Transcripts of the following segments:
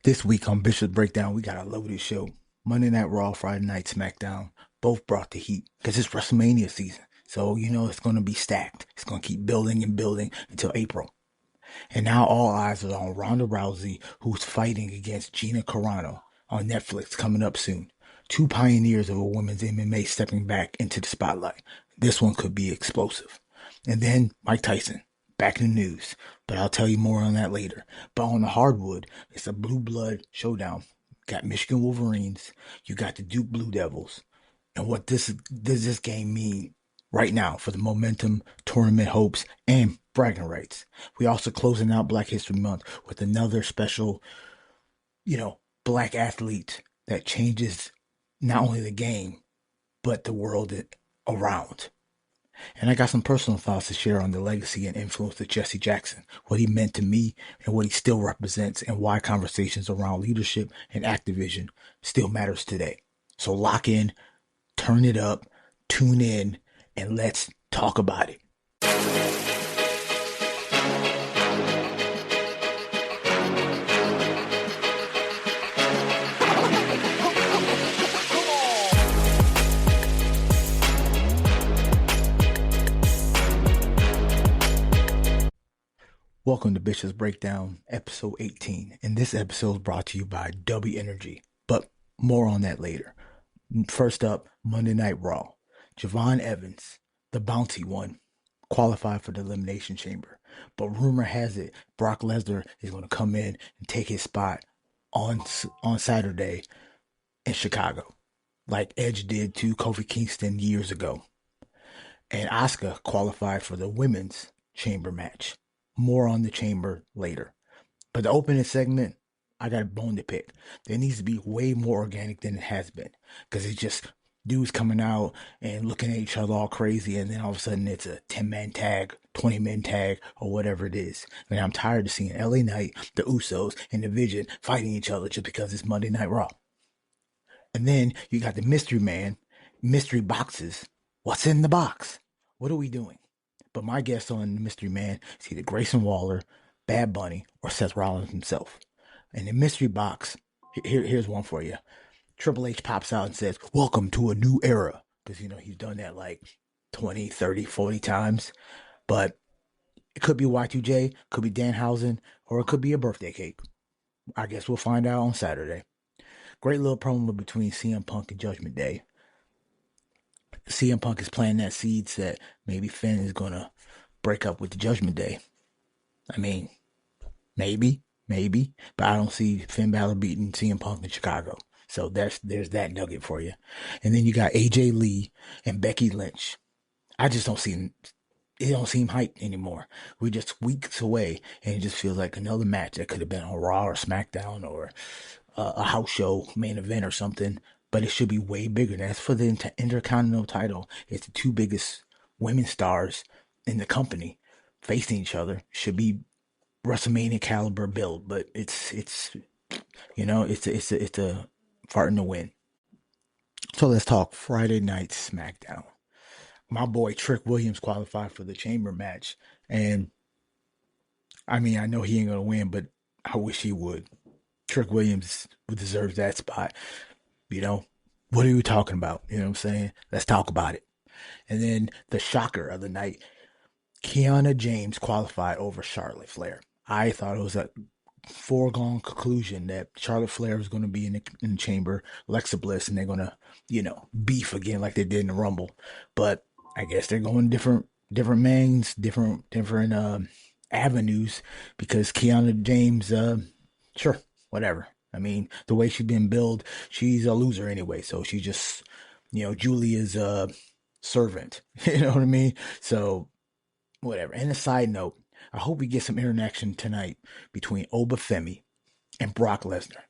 This week on Bishop's Breakdown, we got a loaded show. Monday Night Raw, Friday Night SmackDown, both brought the heat because it's WrestleMania season. So, it's going to be stacked. It's going to keep building and building until April. And now all eyes are on Ronda Rousey, who's fighting against Gina Carano on Netflix coming up soon. Two pioneers of a women's MMA stepping back into the spotlight. This one could be explosive. And then Mike Tyson, back in the news. But I'll tell you more on that later. But on the hardwood, it's a blue blood showdown. Got Michigan Wolverines. You got the Duke Blue Devils. And what does this game mean right now for the momentum, tournament hopes, and bragging rights? We also closing out Black History Month with another special, black athlete that changes not only the game, but the world around. And I got some personal thoughts to share on the legacy and influence of Jesse Jackson, what he meant to me and what he still represents, and why conversations around leadership and activism still matters today. So lock in, turn it up, tune in, and let's talk about it. Welcome to Bishop's Breakdown, episode 18. And this episode is brought to you by W Energy, but more on that later. First up, Monday Night Raw. Javon Evans, the bounty one, qualified for the Elimination Chamber. But rumor has it Brock Lesnar is going to come in and take his spot on Saturday in Chicago, like Edge did to Kofi Kingston years ago. And Asuka qualified for the Women's Chamber match. More on the chamber later. But the opening segment, I got a bone to pick. There needs to be way more organic than it has been. Because it's just dudes coming out and looking at each other all crazy. And then all of a sudden it's a 10-man tag, 20-man tag, or whatever it is. And I'm tired of seeing LA Knight, the Usos, and the Vision fighting each other just because it's Monday Night Raw. And then you got the mystery man, mystery boxes. What's in the box? What are we doing? But my guess on the Mystery Man is either Grayson Waller, Bad Bunny, or Seth Rollins himself. And the mystery box, here's one for you. Triple H pops out and says, "Welcome to a new era." Because, he's done that like 20, 30, 40 times. But it could be Y2J, could be Danhausen, or it could be a birthday cake. I guess we'll find out on Saturday. Great little promo between CM Punk and Judgment Day. CM Punk is planting that seeds that maybe Finn is going to break up with the Judgment Day. I mean, maybe, but I don't see Finn Balor beating CM Punk in Chicago. So there's that nugget for you. And then you got AJ Lee and Becky Lynch. I just don't see it. Don't seem hyped anymore. We're just weeks away, and it just feels like another match that could have been on Raw or SmackDown or a house show main event or something. But it should be way bigger. That's for the Intercontinental title. It's the two biggest women stars in the company facing each other. Should be WrestleMania caliber build, but it's a fart in the wind. So let's talk Friday Night SmackDown. My boy Trick Williams qualified for the Chamber match, and I mean I know he ain't gonna win, but I wish he would. Trick Williams deserves that spot. What are you talking about? You know what I'm saying? Let's talk about it. And then the shocker of the night, Kiana James qualified over Charlotte Flair. I thought it was a foregone conclusion that Charlotte Flair was going to be in the chamber, Alexa Bliss, and they're going to, beef again like they did in the Rumble. But I guess they're going different mains, different avenues, because Kiana James, sure, whatever. I mean, the way she's been billed, she's a loser anyway. So she just, Julia's servant. You know what I mean? So, whatever. And a side note, I hope we get some interaction tonight between Oba Femi and Brock Lesnar.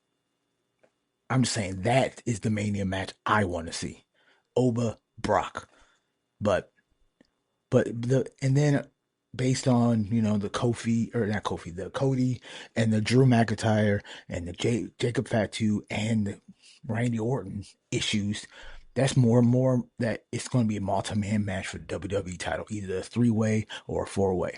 I'm just saying that is the Mania match I want to see. Oba, Brock. But then based on, the the Cody and the Drew McIntyre and the Jacob Fatu and the Randy Orton issues, that's more and more that it's going to be a multi-man match for the WWE title, either a 3-way or a 4-way.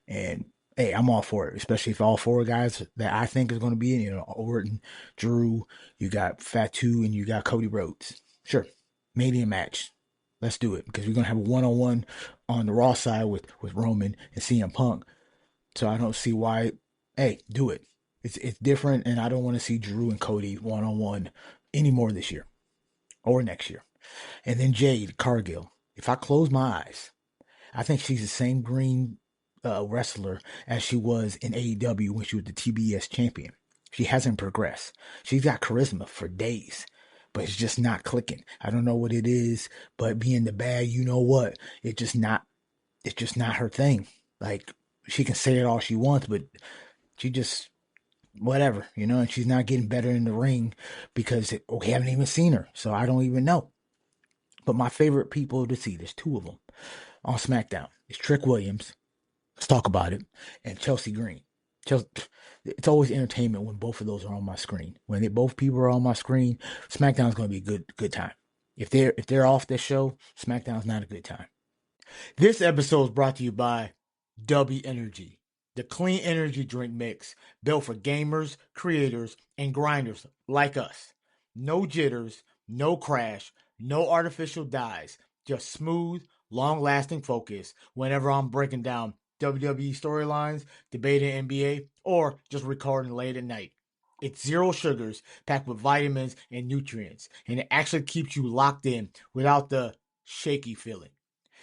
And hey, I'm all for it, especially if all four guys that I think is going to be in, Orton, Drew, you got Fatu, and you got Cody Rhodes. Sure, Mania match. Let's do it because we're going to have a one-on-one on the Raw side with Roman and CM Punk. So I don't see why. Hey, do it. It's different, and I don't want to see Drew and Cody one-on-one anymore this year or next year. And then Jade Cargill. If I close my eyes, I think she's the same green wrestler as she was in AEW when she was the TBS champion. She hasn't progressed. She's got charisma for days, but it's just not clicking. I don't know what it is, but being the bad, you know what? It's just not her thing. Like she can say it all she wants, but she just whatever, and she's not getting better in the ring because we haven't even seen her. So I don't even know. But my favorite people to see, there's two of them on SmackDown. It's Trick Williams. Let's talk about it. And Chelsea Green. Chelsea, it's always entertainment when both of those are on my screen. When both people are on my screen, SmackDown's going to be a good time. If they're off this show, SmackDown's not a good time. This episode is brought to you by W Energy, the clean energy drink mix built for gamers, creators, and grinders like us. No jitters, no crash, no artificial dyes, just smooth, long-lasting focus whenever I'm breaking down WWE storylines, debating NBA, or just recording late at night. It's zero sugars, packed with vitamins and nutrients, and it actually keeps you locked in without the shaky feeling.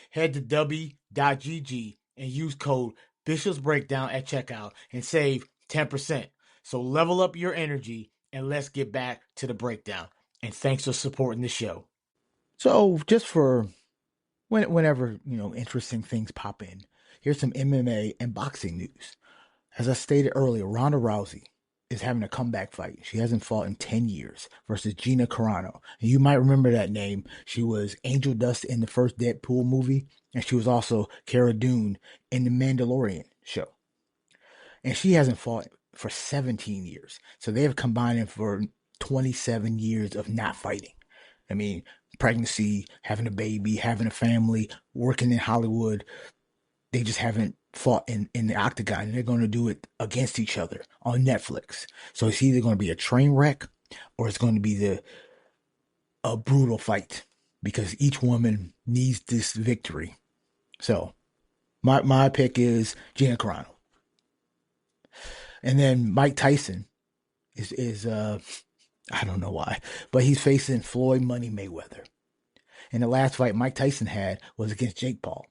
Head to w.gg and use code Bishop's Breakdown at checkout and save 10%. So level up your energy and let's get back to the breakdown. And thanks for supporting the show. So just for whenever, interesting things pop in, here's some MMA and boxing news. As I stated earlier, Ronda Rousey is having a comeback fight. She hasn't fought in 10 years versus Gina Carano. And you might remember that name. She was Angel Dust in the first Deadpool movie, and she was also Cara Dune in the Mandalorian show. And she hasn't fought for 17 years. So they have combined for 27 years of not fighting. I mean, pregnancy, having a baby, having a family, working in Hollywood. They just haven't fought in the octagon, and they're going to do it against each other on Netflix. So it's either going to be a train wreck or it's going to be a brutal fight because each woman needs this victory. So my pick is Gina Carano. And then Mike Tyson is I don't know why, but he's facing Floyd Money Mayweather. And the last fight Mike Tyson had was against Jake Paul.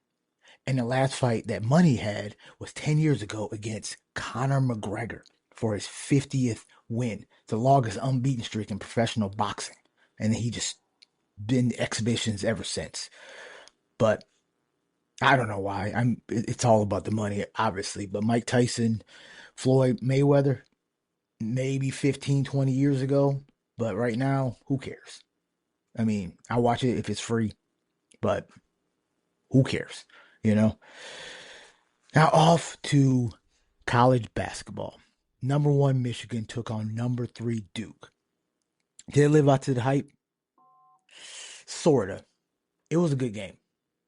And the last fight that Money had was 10 years ago against Conor McGregor for his 50th win, the longest unbeaten streak in professional boxing. And he just been exhibitions ever since. But I don't know why. It's all about the money, obviously. But Mike Tyson, Floyd Mayweather, maybe 15, 20 years ago. But right now, who cares? I mean, I watch it if it's free, but who cares? Now off to college basketball. Number 1 Michigan took on number 3 Duke. Did it live up to the hype? Sorta. It was a good game.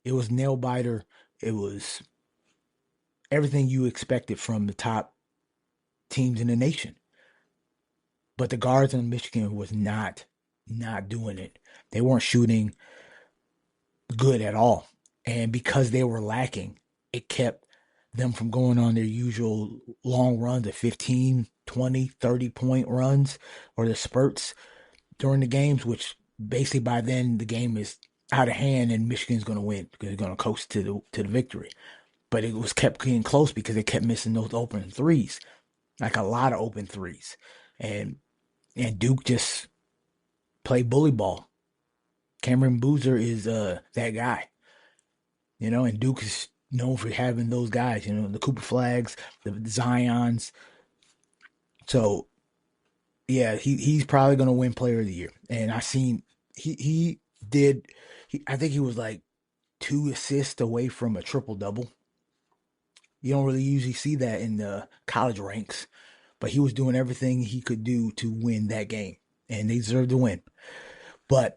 It was nail biter. It was everything you expected from the top teams in the nation. But the guards in Michigan was not doing it. They weren't shooting good at all. And because they were lacking, it kept them from going on their usual long runs of 15, 20, 30-point runs or the spurts during the games, which basically by then the game is out of hand and Michigan's going to win because they're going to coast to the victory. But it was kept getting close because they kept missing those open threes, like a lot of open threes. And Duke just played bully ball. Cameron Boozer is that guy. And Duke is known for having those guys, the Cooper Flags, the Zions. So, yeah, he's probably going to win Player of the Year. And I seen I think he was like 2 assists away from a triple-double. You don't really usually see that in the college ranks, but he was doing everything he could do to win that game, and they deserved to win. But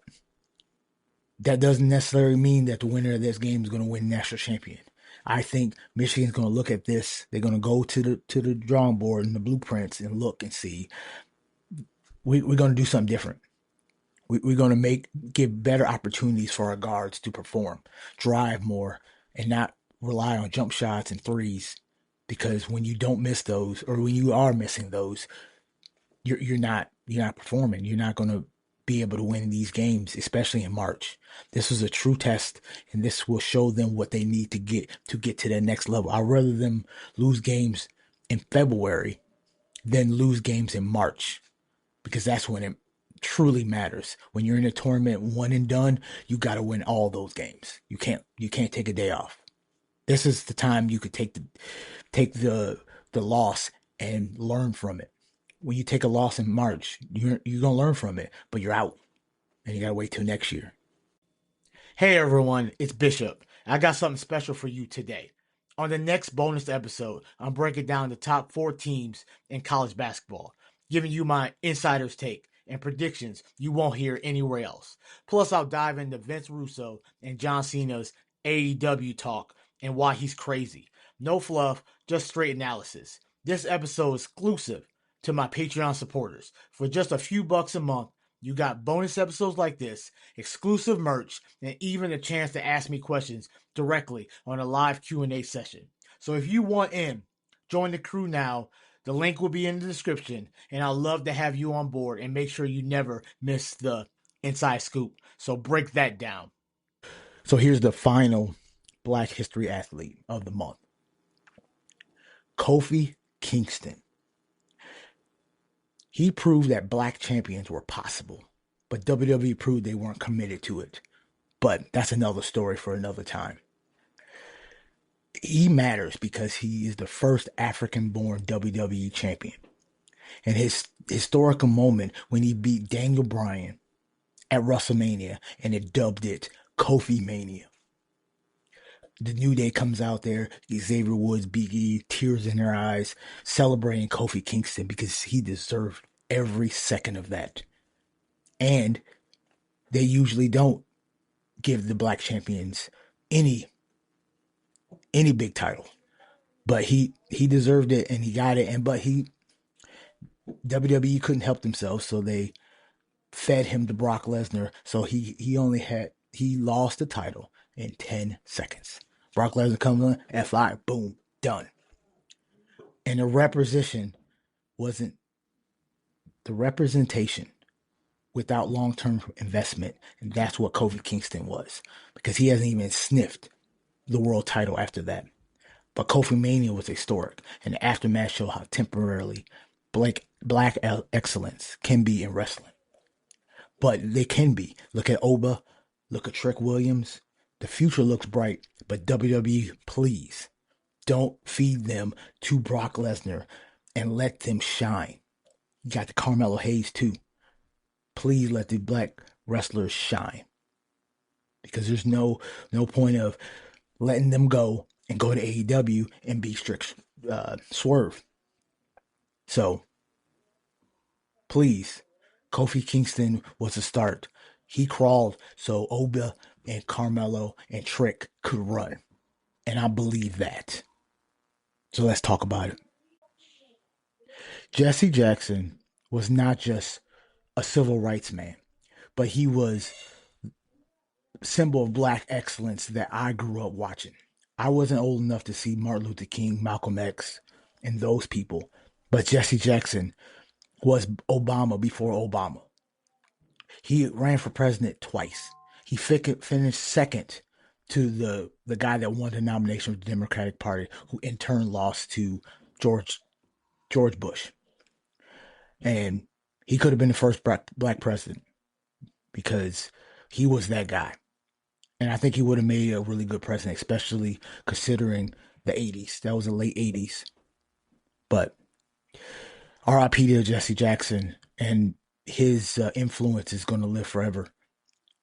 that doesn't necessarily mean that the winner of this game is going to win national champion. I think Michigan's going to look at this. They're going to go to the drawing board and the blueprints and look and see we're going to do something different. We're going to give better opportunities for our guards to perform, drive more, and not rely on jump shots and threes. Because when you don't miss those, or when you are missing those, you're not performing. You're not going to be able to win these games, especially in March. This is a true test, and this will show them what they need to get to that next level. I'd rather them lose games in February than lose games in March, because that's when it truly matters. When you're in a tournament one and done, you got to win all those games. You can't take a day off. This is the time you could take the loss and learn from it. When you take a loss in March, you're gonna learn from it, but you're out, and you gotta wait till next year. Hey everyone, it's Bishop. I got something special for you today. On the next bonus episode, I'm breaking down the top 4 teams in college basketball, giving you my insider's take and predictions you won't hear anywhere else. Plus, I'll dive into Vince Russo and John Cena's AEW talk and why he's crazy. No fluff, just straight analysis. This episode is exclusive to my Patreon supporters. For just a few bucks a month, you got bonus episodes like this, exclusive merch, and even a chance to ask me questions directly on a live Q&A session. So if you want in, join the crew now. The link will be in the description, and I'd love to have you on board and make sure you never miss the inside scoop. So break that down. So here's the final Black History athlete of the month. Kofi Kingston. He proved that black champions were possible, but WWE proved they weren't committed to it. But that's another story for another time. He matters because he is the first African-born WWE champion. And his historical moment when he beat Daniel Bryan at WrestleMania and it dubbed it Kofi Mania. The New Day comes out there, Xavier Woods, Big E, tears in their eyes, celebrating Kofi Kingston because he deserved every second of that. And they usually don't give the black champions any big title. But he deserved it and he got it. And but WWE couldn't help themselves, so they fed him to Brock Lesnar. So he lost the title in 10 seconds. Brock Lesnar comes on, F5, boom, done. And wasn't the representation without long-term investment, and that's what Kofi Kingston was, because he hasn't even sniffed the world title after that. But Kofi Mania was historic, and the aftermath showed how temporarily black excellence can be in wrestling. But they can be. Look at Oba, look at Trick Williams. The future looks bright, but WWE, please don't feed them to Brock Lesnar and let them shine. You got the Carmelo Hayes too. Please let the black wrestlers shine, because there's no point of letting them go and go to AEW and be strict swerve. So please, Kofi Kingston was a start. He crawled so Oba and Carmelo and Trick could run. And I believe that. So let's talk about it. Jesse Jackson was not just a civil rights man, but he was a symbol of black excellence that I grew up watching. I wasn't old enough to see Martin Luther King, Malcolm X, and those people, but Jesse Jackson was Obama before Obama. He ran for president twice. He finished second to the guy that won the nomination for the Democratic Party, who in turn lost to George Bush. And he could have been the first black president because he was that guy. And I think he would have made a really good president, especially considering the 80s. That was the late 80s. But RIP to Jesse Jackson, and his influence is going to live forever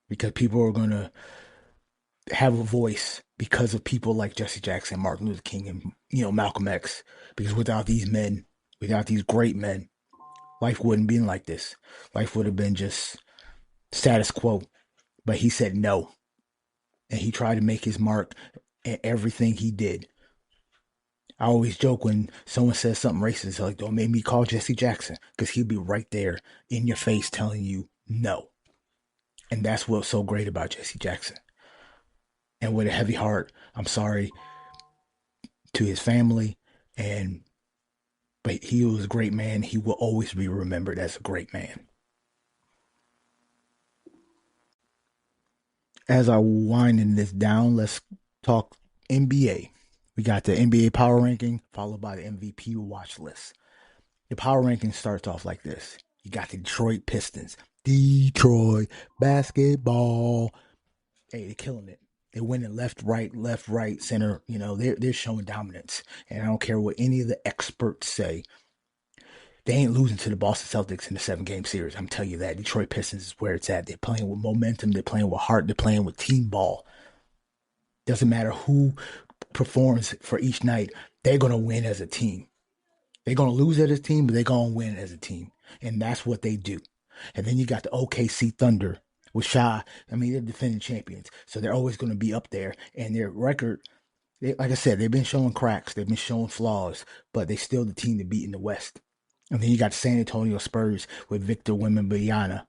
because people are going to have a voice because of people like Jesse Jackson, Martin Luther King, and Malcolm X. Because without these men, without these great men, life wouldn't be like this. Life would have been just status quo. But he said no, and he tried to make his mark in everything he did. I always joke when someone says something racist, like, don't make me call Jesse Jackson, because he'll be right there in your face telling you no. And that's what's so great about Jesse Jackson. And with a heavy heart, I'm sorry to his family, and but he was a great man. He will always be remembered as a great man. As I winding this down, let's talk NBA. We got the NBA power ranking followed by the MVP watch list. The power ranking starts off like this. You got the Detroit Pistons. Detroit basketball. Hey, they're killing it. They're winning left, right, center. You know, they're showing dominance. And I don't care what any of the experts say. They ain't losing to the Boston Celtics in the 7 game series. I'm telling you that. Detroit Pistons is where it's at. They're playing with momentum. They're playing with heart. They're playing with team ball. Doesn't matter who performs for each night. They're going to win as a team. They're going to lose as a team, but they're going to win as a team. And that's what they do. And then you got the OKC Thunder with Sha. I mean, they're defending champions. So they're always going to be up there. And their record, like I said, they've been showing cracks. They've been showing flaws, but they're still the team to beat in the West. And then you got the San Antonio Spurs with Victor Wembanyama,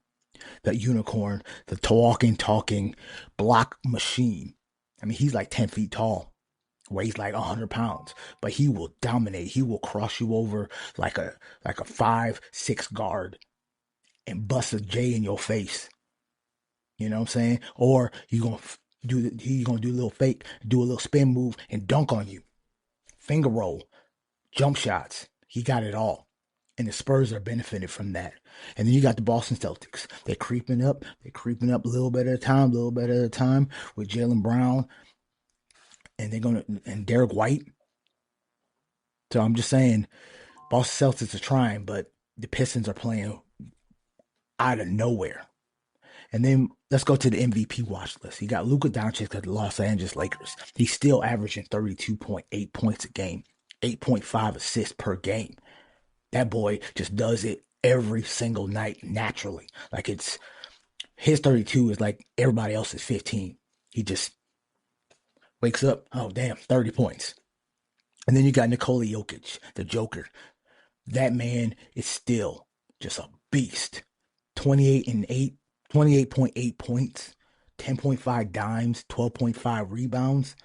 the unicorn, the talking block machine. I mean, he's like 10 feet tall, weighs like 100 pounds, but he will dominate. He will cross you over like a 5'6" guard and bust a J in your face. You know what I'm saying? Or he's gonna do a little fake, do a little spin move and dunk on you. Finger roll, jump shots. He got it all. And the Spurs are benefiting from that. And then you got the Boston Celtics. They're creeping up. They're creeping up a little bit at a time, a little bit at a time with Jaylen Brown and Derek White. So I'm just saying, Boston Celtics are trying, but the Pistons are playing out of nowhere. And then let's go to the MVP watch list. You got Luka Doncic of the Los Angeles Lakers. He's still averaging 32.8 points a game, 8.5 assists per game. That boy just does it every single night naturally. Like it's his 32 is like everybody else's 15. He just wakes up, oh damn, 30 points. And then you got Nikola Jokic, the Joker. That man is still just a beast. 28 and 8, 28.8 points, 10.5 dimes, 12.5 rebounds,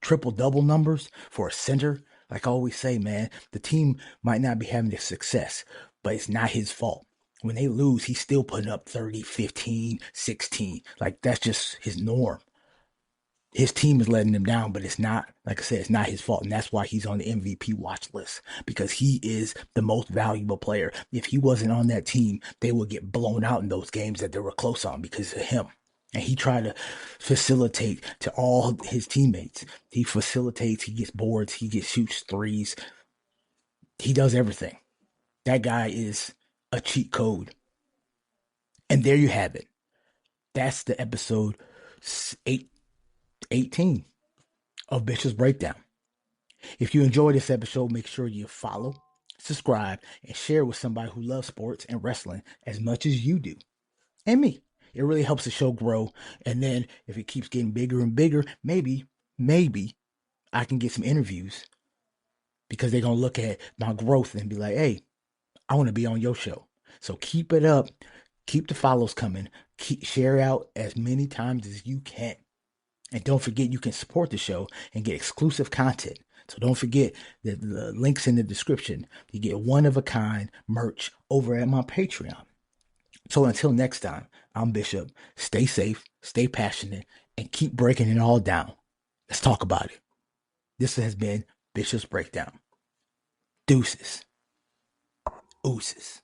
triple double numbers for a center. Like I always say, man, the team might not be having the success, but it's not his fault. When they lose, he's still putting up 30, 15, 16. Like that's just his norm. His team is letting him down, but it's not, like I said, it's not his fault. And that's why he's on the MVP watch list because he is the most valuable player. If he wasn't on that team, they would get blown out in those games that they were close on because of him. And he tried to facilitate to all his teammates. He facilitates, he gets boards, he gets shoots threes. He does everything. That guy is a cheat code. And there you have it. That's the episode 18 of Bishop's Breakdown. If you enjoyed this episode, make sure you follow, subscribe, and share with somebody who loves sports and wrestling as much as you do. And me. It really helps the show grow. And then if it keeps getting bigger and bigger, maybe I can get some interviews because they're going to look at my growth and be like, hey, I want to be on your show. So keep it up. Keep the follows coming. Share out as many times as you can. And don't forget, you can support the show and get exclusive content. So don't forget that the links in the description. You get one-of-a-kind merch over at my Patreon. So until next time, I'm Bishop. Stay safe, stay passionate, and keep breaking it all down. Let's talk about it. This has been Bishop's Breakdown. Deuces. Ooses.